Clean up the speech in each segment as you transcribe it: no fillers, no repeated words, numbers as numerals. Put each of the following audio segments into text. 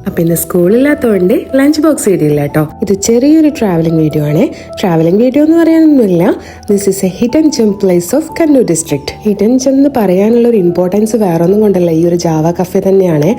അപ്പൊ ഇന്ന് സ്കൂളില്ലാത്തതുകൊണ്ട് lunch box ഇടില്ല കേട്ടോ. ഇത് ചെറിയൊരു ട്രാവലിംഗ് വീഡിയോ ആണ്. ട്രാവലിംഗ് വീഡിയോ എന്ന് പറയാനൊന്നുമില്ല. This is a hidden gem place of Kannur district. Hidden gem എന്ന് പറയാനുള്ള ഒരു ഇമ്പോർട്ടൻസ് വേറൊന്നും കൊണ്ടല്ല, ഈ ഒരു ജാവ കഫേ തന്നെയാണ്.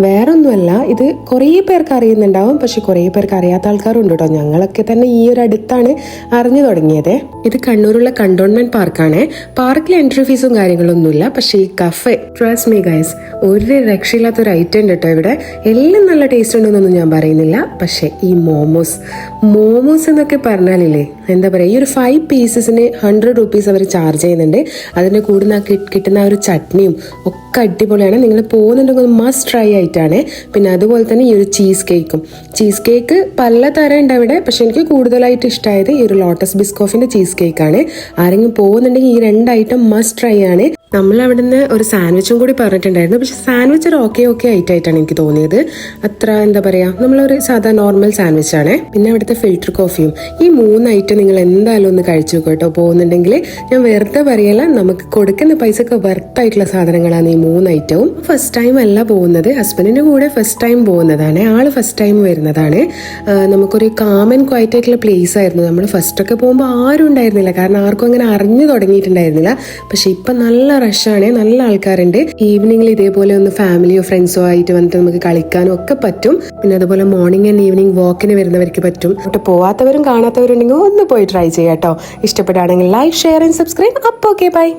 വേറൊന്നുമല്ല, ഇത് കുറേ പേർക്ക് അറിയുന്നുണ്ടാവും, പക്ഷെ കുറേ പേർക്ക് അറിയാത്ത ആൾക്കാരുണ്ട് കേട്ടോ. ഞങ്ങളൊക്കെ തന്നെ ഈ ഒരു അടുത്താണ് അറിഞ്ഞു തുടങ്ങിയത്. ഇത് കണ്ണൂരുള്ള കണ്ടോൺമെന്റ് പാർക്കാണ്. പാർക്കിൽ എൻട്രി ഫീസും കാര്യങ്ങളൊന്നുമില്ല, പക്ഷെ ഈ കഫേ ട്രസ്റ്റ് മീ ഗൈസ്, ഒരു രക്ഷയില്ലാത്തൊരു ഐറ്റം ഉണ്ട് കേട്ടോ. ഇവിടെ എല്ലാം നല്ല ടേസ്റ്റ് ഉണ്ടെന്നൊന്നും ഞാൻ പറയുന്നില്ല, പക്ഷെ ഈ മോമോസ് എന്നൊക്കെ പറഞ്ഞാലില്ലേ, എന്താ പറയുക, ഈ ഒരു 5 പീസസിന് 100 റുപ്പീസ് അവർ ചാർജ് ചെയ്യുന്നുണ്ട്. അതിൻ്റെ കൂടെ കിട്ടുന്ന ഒരു ചട്നിയും ഒക്കെ അടിപൊളിയാണ്. നിങ്ങൾ പോകുന്നുണ്ടെങ്കിൽ മസ്റ്റ് ട്രൈ ആയിട്ടാണ്. പിന്നെ അതുപോലെ തന്നെ ഈ ഒരു ചീസ് കേക്ക് പലതരം ഉണ്ട് അവിടെ, പക്ഷെ എനിക്ക് കൂടുതലായിട്ട് ഇഷ്ടമായത് ഈ ഒരു ലോട്ടസ് ബിസ്കോഫിന്റെ ചീസ് കേക്കാണ്. ആരെങ്കിലും പോകുന്നുണ്ടെങ്കിൽ ഈ 2 ഐറ്റം മസ്റ്റ് ട്രൈ ആണ്. നമ്മൾ അവിടെ നിന്ന് ഒരു സാൻഡ്വിച്ചും കൂടി പറഞ്ഞിട്ടുണ്ടായിരുന്നു, പക്ഷെ സാൻഡ്വിച്ച് ഒരു ഓക്കെ ആയിട്ടാണ് എനിക്ക് തോന്നിയത്. അത്ര എന്താ പറയാ, നമ്മളൊരു സാധാ നോർമൽ സാൻഡ്വിച്ച് ആണ്. പിന്നെ അവിടുത്തെ ഫിൽറ്റർ കോഫിയും. ഈ 3 ഐറ്റം നിങ്ങൾ എന്തായാലും ഒന്ന് കഴിച്ചു കേട്ടോ. പോകുന്നുണ്ടെങ്കിൽ ഞാൻ വെറുതെ പറയല, നമുക്ക് കൊടുക്കുന്ന പൈസക്ക് വെർത്തായിട്ടുള്ള സാധനങ്ങളാണ് ഈ 3 ഐറ്റവും. ഫസ്റ്റ് ടൈം അല്ല പോകുന്നത്, ഹസ്ബൻഡിന്റെ കൂടെ ഫസ്റ്റ് ടൈം പോകുന്നതാണ്. ആള് ഫസ്റ്റ് ടൈം വരുന്നതാണ്. നമുക്കൊരു കാം ആൻഡ് ക്വയറ്റ് ആയിട്ടുള്ള പ്ലേസ് ആയിരുന്നു. നമ്മൾ ഫസ്റ്റ് ഒക്കെ പോകുമ്പോൾ ആരും ഉണ്ടായിരുന്നില്ല, കാരണം ആർക്കും അങ്ങനെ അറിഞ്ഞു തുടങ്ങിയിട്ടുണ്ടായിരുന്നില്ല. പക്ഷെ ഇപ്പൊ നല്ല റഷാണ്, നല്ല ആൾക്കാരുണ്ട്. ഈവനിങ്ങിൽ ഇതേപോലെ ഒന്ന് ഫാമിലിയോ ഫ്രണ്ട്സോ ആയിട്ട് വന്നിട്ട് നമുക്ക് കളിക്കാനും ഒക്കെ പറ്റും. പിന്നെ അതുപോലെ മോർണിംഗ് ആൻഡ് ഈവനിങ് വാക്കിന് വരുന്നവർക്ക് പറ്റും. അങ്ങോട്ട് പോവാത്തവരും കാണാത്തവരുണ്ടെങ്കിൽ ഒന്ന് പോയി ട്രൈ ചെയ്യാം കേട്ടോ. ഇഷ്ടപ്പെടുകയാണെങ്കിൽ ലൈക്ക്, ഷെയർ ആൻഡ് സബ്സ്ക്രൈബ്. അപ്പോൾ ഓക്കെ, ബൈ.